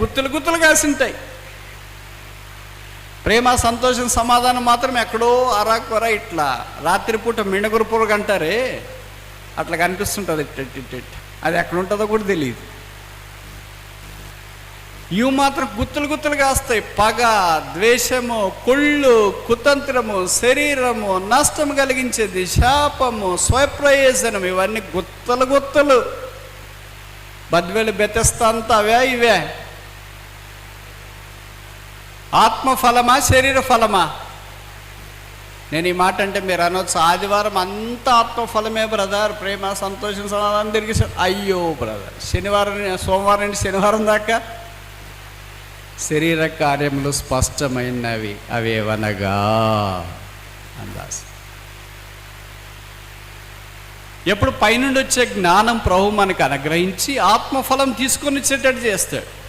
గుత్తులు గుత్తులు కాసింటాయి. ప్రేమ, సంతోషం, సమాధానం మాత్రం ఎక్కడో అరాకొర ఇట్లా రాత్రిపూట మిణగురు పురుగు అంటారే అట్లా కనిపిస్తుంటుంది. అది ఎక్కడ ఉంటుందో కూడా తెలియదు. ఇవి మాత్రం గుత్తులు గుత్తులు కాస్తాయి. పగ, ద్వేషము, కుళ్ళు, కుతంత్రము, శరీరము, నష్టం కలిగించేది, శాపము, స్వప్రయోజనం, ఇవన్నీ గుత్తలు గుత్తలు. బద్వేలు బెతెస్తా అంతా అవే ఇవే. ఆత్మఫలమా శరీర ఫలమా? నేను ఈ మాట అంటే మీరు అనొచ్చు, ఆదివారం అంతా ఆత్మఫలమే బ్రదర్, ప్రేమ, సంతోషం, సమాధానం తిరిగి. అయ్యో బ్రదర్, సోమవారం నుండి శనివారం దాకా శరీర కార్యములు స్పష్టమైనవి. అవేవనగా అందాస్. ఎప్పుడు పైనుండి వచ్చే జ్ఞానం ప్రభు మనకు అనుగ్రహించి ఆత్మఫలం తీసుకొని వచ్చేటట్టు చేస్తాడు.